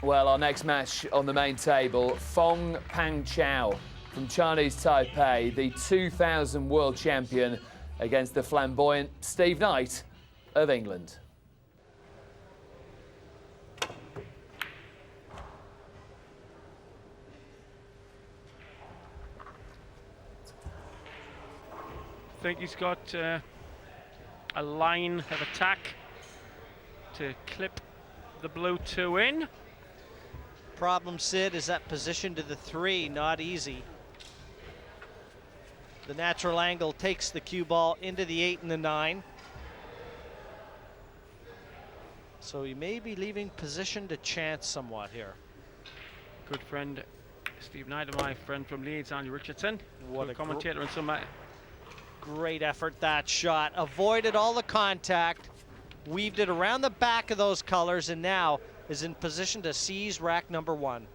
Well, our next match on the main table, Fong-Pang Chao from Chinese Taipei, the 2000 world champion, against the flamboyant Steve Knight of England. I think he's got a line of attack to clip the blue 2 in. Problem, Sid, is that position to the 3, not easy. The natural angle takes the cue ball into the 8 and the 9. So he may be leaving position to chance somewhat here. Good friend Steve Knight and my friend from Leeds, Andy Richardson. What a commentator and some great effort, that shot. Avoided all the contact, weaved it around the back of those colors, and now is in position to seize rack number 1.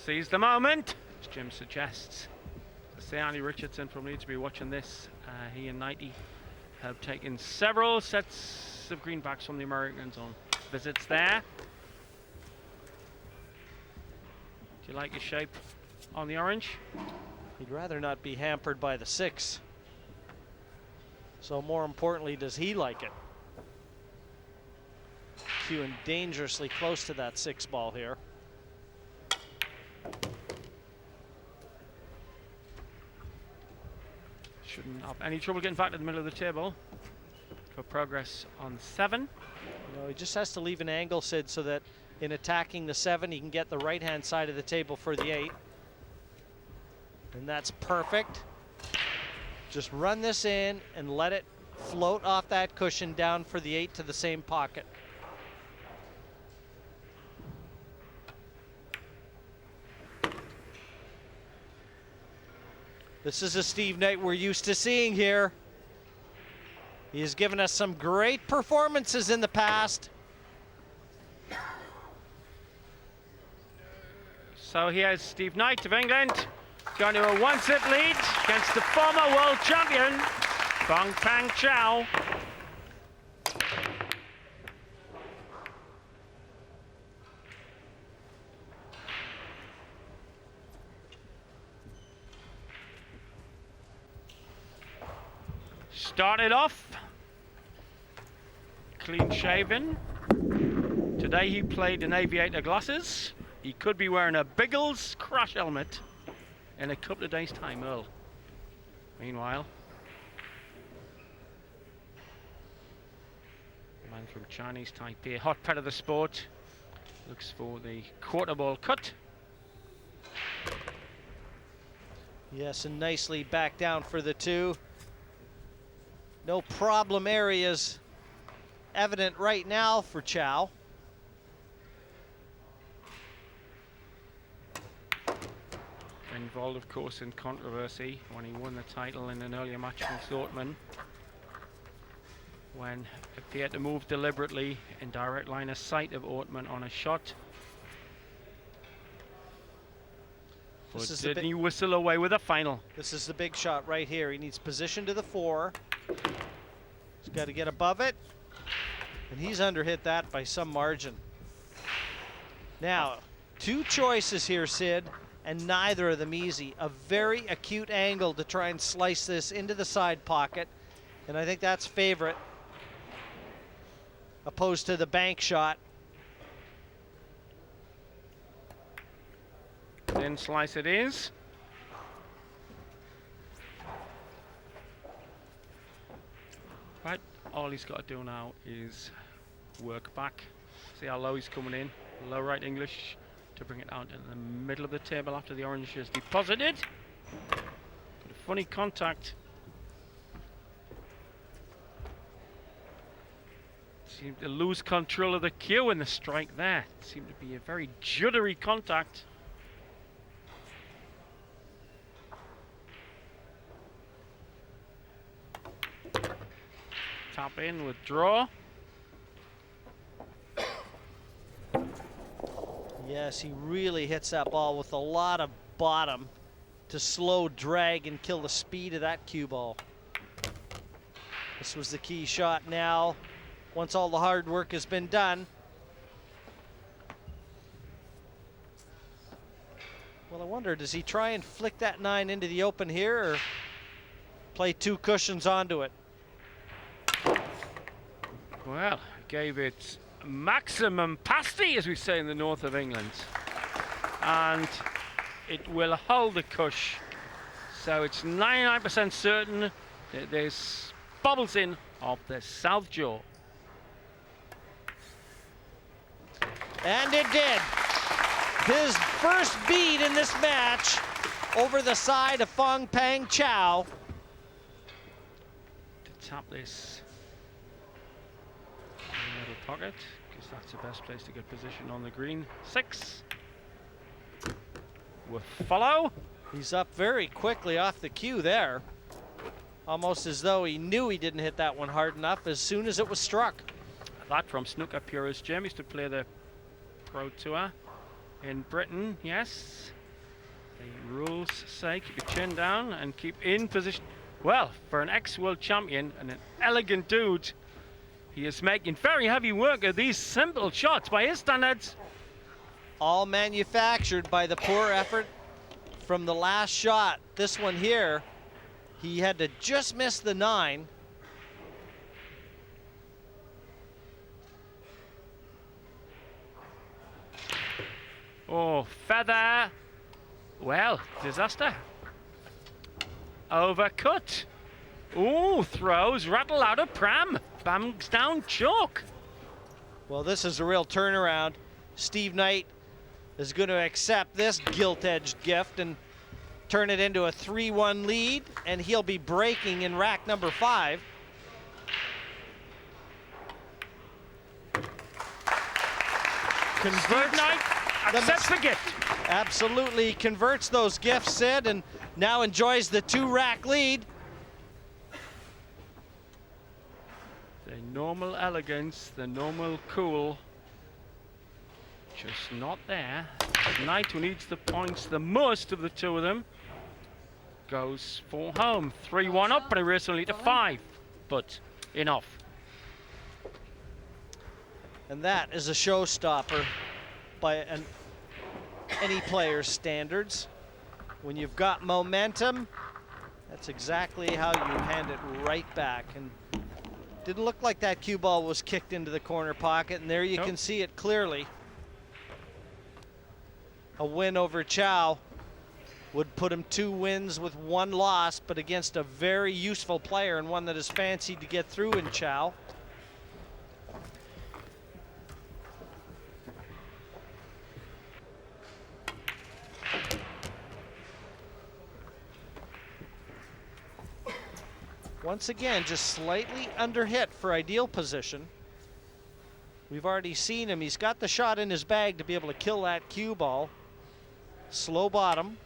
Seize the moment, as Jim suggests. Say Andy Richardson from Leeds will be watching this. He and Knighty have taken several sets of greenbacks from the Americans on visits there. Do you like your shape on the orange? He'd rather not be hampered by the 6. So more importantly, does he like it? Cueing dangerously close to that 6 ball here. Shouldn't have any trouble getting back to the middle of the table for progress on 7. No, he just has to leave an angle, Sid, so that in attacking the 7, he can get the right-hand side of the table for the 8. And that's perfect. Just run this in and let it float off that cushion down for the 8 to the same pocket. This is a Steve Knight we're used to seeing here. He has given us some great performances in the past. So here's Steve Knight of England, going to a 1-set lead against the former world champion, Fong-Pang Chao. Started off clean shaven. Today he played in aviator glasses. He could be wearing a Biggles crash helmet in a couple of days' time, Earl. Meanwhile, the man from Chinese Taipei, hot pet of the sport, looks for the quarter ball cut. Yes, and nicely back down for the 2. No problem areas evident right now for Chao. Involved, of course, in controversy when he won the title in an earlier match against Ortman, when appeared to move deliberately in direct line of sight of Ortman on a shot. But didn't he whistle away with a final? This is the big shot right here. He needs position to the 4. He's got to get above it, and he's underhit that by some margin. Now, 2 choices here, Sid, and neither of them easy. A very acute angle to try and slice this into the side pocket, and I think that's favorite, opposed to the bank shot. Thin slice it is. Right, all he's got to do now is work back. See how low he's coming in. Low right English to bring it out in the middle of the table after the orange is deposited. But a funny contact. Seemed to lose control of the cue in the strike there. Seemed to be a very juddery contact. Tap in, withdraw. Yes, he really hits that ball with a lot of bottom to slow, drag, and kill the speed of that cue ball. This was the key shot now. Once all the hard work has been done, Well, I wonder, does he try and flick that 9 into the open here, or play 2 cushions onto it? Well, gave it maximum pasty, as we say in the north of England. And it will hold the cush. So it's 99% certain that there's bubbles in of the south jaw. And it did. His first beat in this match over the side of Fong-Pang Chao. To tap this in the middle pocket, because that's the best place to get position on the green. 6. With follow. He's up very quickly off the cue there. Almost as though he knew he didn't hit that one hard enough as soon as it was struck. That from snooker purist Jim. Used to play the Pro Tour in Britain, yes. The rules say keep your chin down and keep in position. Well, for an ex-world champion and an elegant dude, he is making very heavy work of these simple shots by his standards. All manufactured by the poor effort from the last shot. This one here, he had to just miss the 9. Oh, feather. Well, disaster. Overcut. Ooh, throws rattle out of pram. Bangs down chalk. Well, this is a real turnaround. Steve Knight is going to accept this gilt-edged gift and turn it into a 3-1 lead, and he'll be breaking in rack number 5. Steve Knight accepts the gift. Absolutely converts those gifts, Sid, and now enjoys the 2-rack lead. The normal elegance, the normal cool, just not there. Knight, who needs the points the most of the two of them, goes for home. 3-1 up, but a race only to 5, but enough. And that is a showstopper by any player's standards. When you've got momentum, that's exactly how you hand it right back. And didn't look like that cue ball was kicked into the corner pocket, and there you can see it clearly. A win over Chao would put him 2 wins with 1 loss, but against a very useful player and one that is fancied to get through in Chao. Once again, just slightly under hit for ideal position. We've already seen him. He's got the shot in his bag to be able to kill that cue ball. Slow bottom.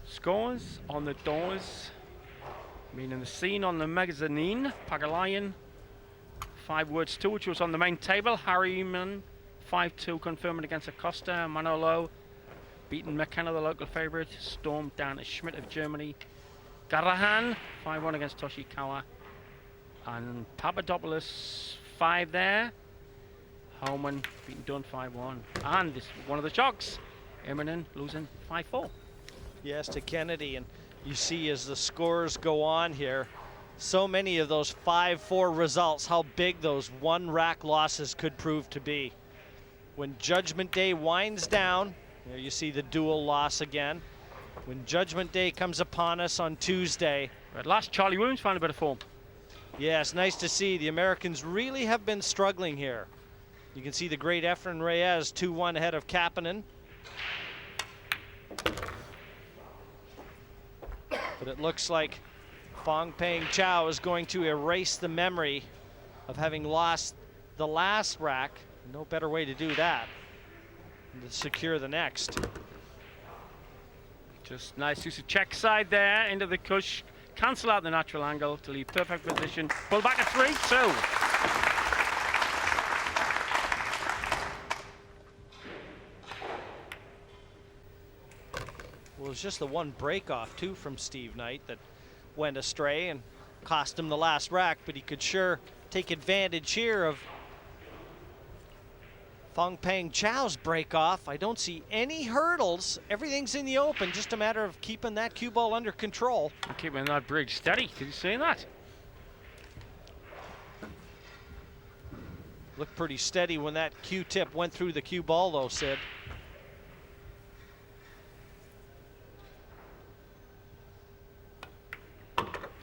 Scores on the doors, meaning the scene on the mezzanine. Pagalayan, 5 words 2, which was on the main table. Harriman, 5-2, confirming against Acosta. Manolo, beaten McKenna, the local favourite. Stormed down to Schmidt of Germany. Garahan, 5-1 against Toshikawa. And Papadopoulos, 5 there. Holman, beaten Dunn, 5-1. And this one of the shocks, Eminem losing 5-4. Yes, to Kennedy. And you see as the scores go on here, so many of those 5-4 results, how big those 1-rack losses could prove to be. When Judgment Day winds down, there you see the dual loss again. When Judgment Day comes upon us on Tuesday. At last, Charlie Williams found a bit of form. Yes, nice to see. The Americans really have been struggling here. You can see the great Efren Reyes 2-1 ahead of Kapanen. But it looks like Fong-Pang Chao is going to erase the memory of having lost the last rack. No better way to do that than to secure the next. Just nice use of check side there into the cush. Cancel out the natural angle to leave perfect position. Pull back a 3-2. Well, it was just the one break off too from Steve Knight that went astray and cost him the last rack, but he could sure take advantage here of Fong-Pang Chao's break off. I don't see any hurdles. Everything's in the open. Just a matter of keeping that cue ball under control. And keeping that bridge steady. Did you see that? Looked pretty steady when that cue tip went through the cue ball, though, Sid.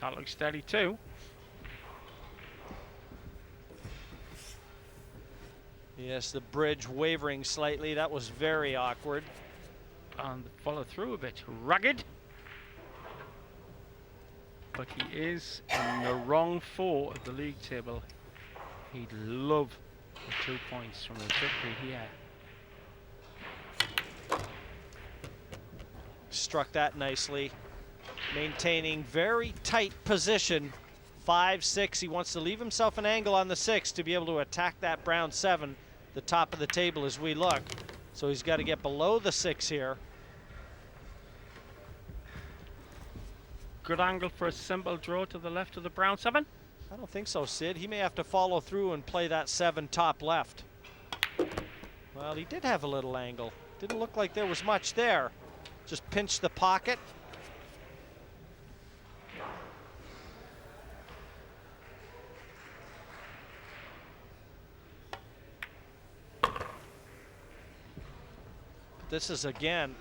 That looks steady too. Yes, the bridge wavering slightly. That was very awkward. And follow through a bit rugged. But he is in the wrong 4 of the league table. He'd love the 2 points from the victory here. Struck that nicely. Maintaining very tight position. 5-6. He wants to leave himself an angle on the 6 to be able to attack that brown 7, the top of the table as we look. So he's got to get below the 6 here. Good angle for a simple draw to the left of the brown 7. I don't think so, Sid. He may have to follow through and play that 7 top left. Well, he did have a little angle. Didn't look like there was much there. Just pinched the pocket. This is, again,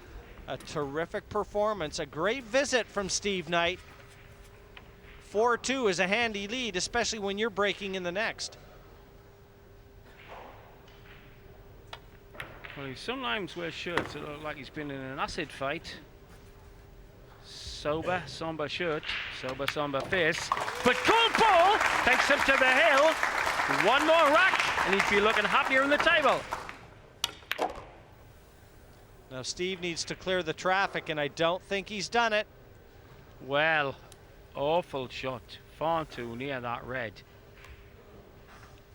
a terrific performance. A great visit from Steve Knight. 4-2 is a handy lead, especially when you're breaking in the next. Well, he sometimes wears shirts that look like he's been in an acid fight. Sober, somber shirt, sober, somber face. But cool ball takes him to the hill. One more rack, and he'd be looking happier in the table. Now Steve needs to clear the traffic, and I don't think he's done it. Well, awful shot. Far too near that red.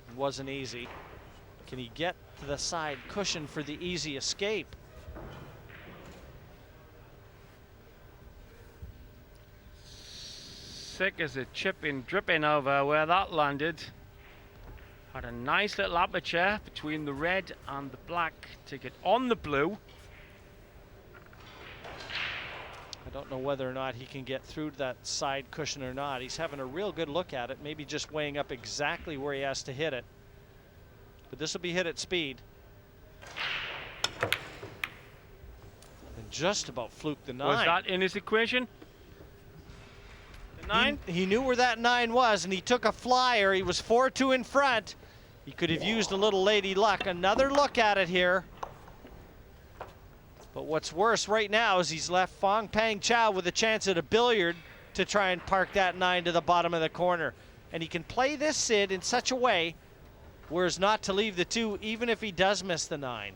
It wasn't easy. Can he get to the side cushion for the easy escape? Sick as a chipping, dripping over where that landed. Had a nice little aperture between the red and the black to get on the blue. I don't know whether or not he can get through that side cushion or not. He's having a real good look at it, maybe just weighing up exactly where he has to hit it. But this will be hit at speed. And just about fluked the 9. Was that in his equation? The 9? He knew where that 9 was, and he took a flyer. He was 4-2 in front. He could have used a little lady luck. Another look at it here. But what's worse right now is he's left Fong-Pang Chao with a chance at a billiard to try and park that 9 to the bottom of the corner. And he can play this, Sid, in such a way whereas not to leave the 2 even if he does miss the 9.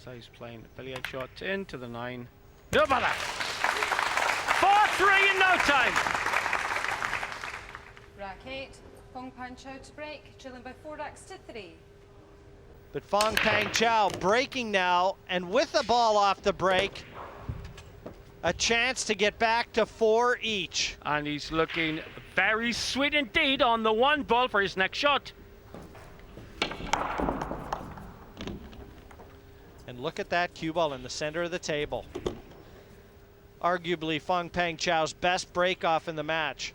So he's playing the billiard shot into the 9. No bother! 4-3 in no time! Rack 8, Fong-Pang Chao to break, trailing by 4 racks to 3. But Fong-Pang Chao breaking now, and with the ball off the break, a chance to get back to 4 each. And he's looking very sweet indeed on the 1 ball for his next shot. And look at that cue ball in the center of the table. Arguably Fong-Pang Chao's best break off in the match.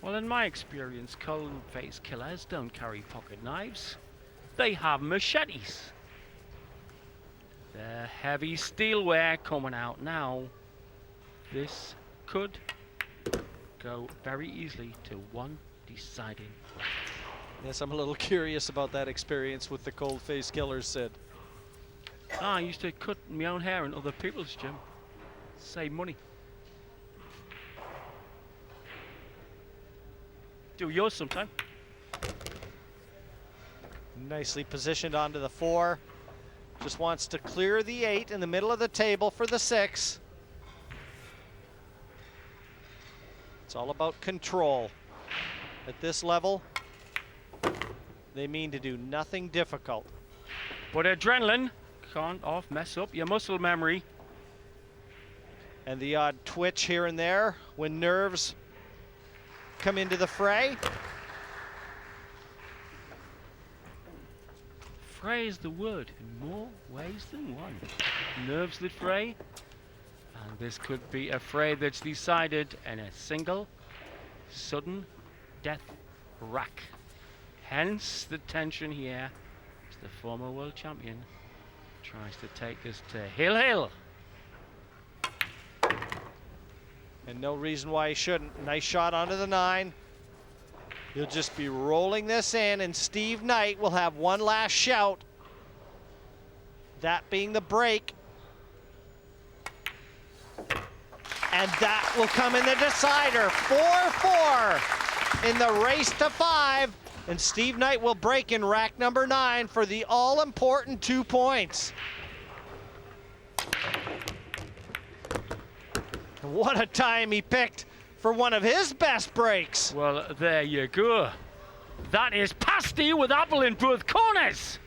Well, in my experience, cold-faced killers don't carry pocket knives. They have machetes. The heavy steelware coming out now. This could go very easily to one deciding round. Yes, I'm a little curious about that experience with the cold-faced killers, Sid. I used to cut my own hair in other people's gym. Save money. Do yours sometime. Nicely positioned onto the 4. Just wants to clear the 8 in the middle of the table for the 6. It's all about control. At this level, they mean to do nothing difficult. But adrenaline can't mess up your muscle memory. And the odd twitch here and there when nerves come into the fray. Fray is the word in more ways than one. Nerves that fray, and this could be a fray that's decided in a single, sudden death rack. Hence the tension here as the former world champion tries to take this to Hill. And no reason why he shouldn't. Nice shot onto the 9. He'll just be rolling this in, and Steve Knight will have one last shout. That being the break. And that will come in the decider. 4-4 in the race to 5. And Steve Knight will break in rack number 9 for the all-important 2 points. What a time he picked for one of his best breaks. Well, there you go. That is pasty with apple in both corners.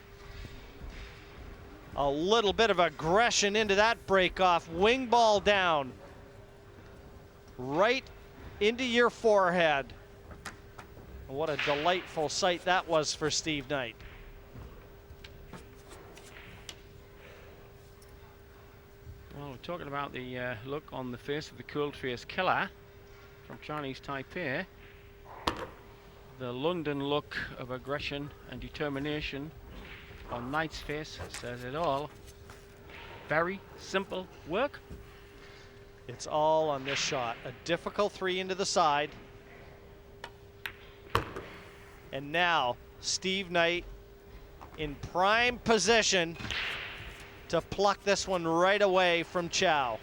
A little bit of aggression into that break off. Wing ball down. Right into your forehead. What a delightful sight that was for Steve Knight. Well, we're talking about the look on the face of the cold-faced killer from Chinese Taipei. The London look of aggression and determination on Knight's face says it all. Very simple work. It's all on this shot. A difficult 3 into the side. And now Steve Knight in prime position to pluck this one right away from Chao.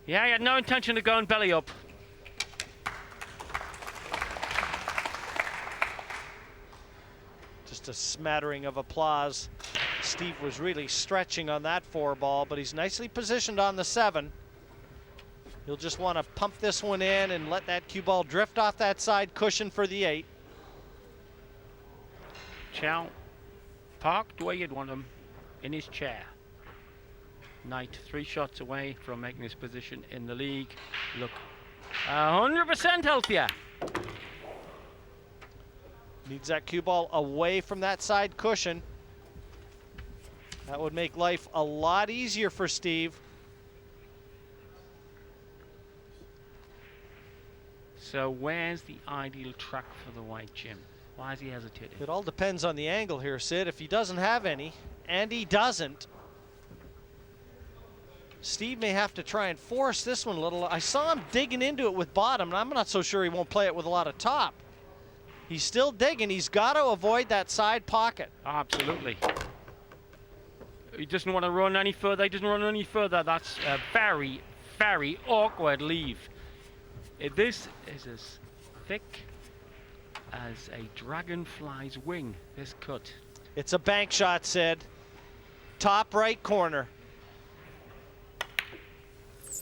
Yeah, he had no intention of going belly up. Just a smattering of applause. Steve was really stretching on that 4 ball, but he's nicely positioned on the 7. He'll just want to pump this one in and let that cue ball drift off that side cushion for the 8. Chao parked where you'd want him, in his chair. Knight 3 shots away from making his position in the league look 100% healthier. Needs that cue ball away from that side cushion. That would make life a lot easier for Steve. So where's the ideal track for the white Jim? Why is he hesitating? It all depends on the angle here, Sid. If he doesn't have any, and he doesn't, Steve may have to try and force this one a little. I saw him digging into it with bottom, and I'm not so sure he won't play it with a lot of top. He's still digging. He's got to avoid that side pocket. Absolutely. He doesn't want to run any further. He doesn't run any further. That's a very, very awkward leave. This is as thick as a dragonfly's wing, this cut. It's a bank shot, Sid. Top right corner.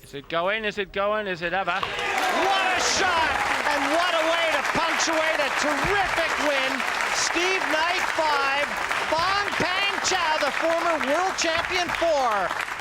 Is it going? Is it going? Is it ever? What a shot! And what a way to punctuate a terrific win. Steve Knight 5, Fong-Pang Chao, the former world champion 4.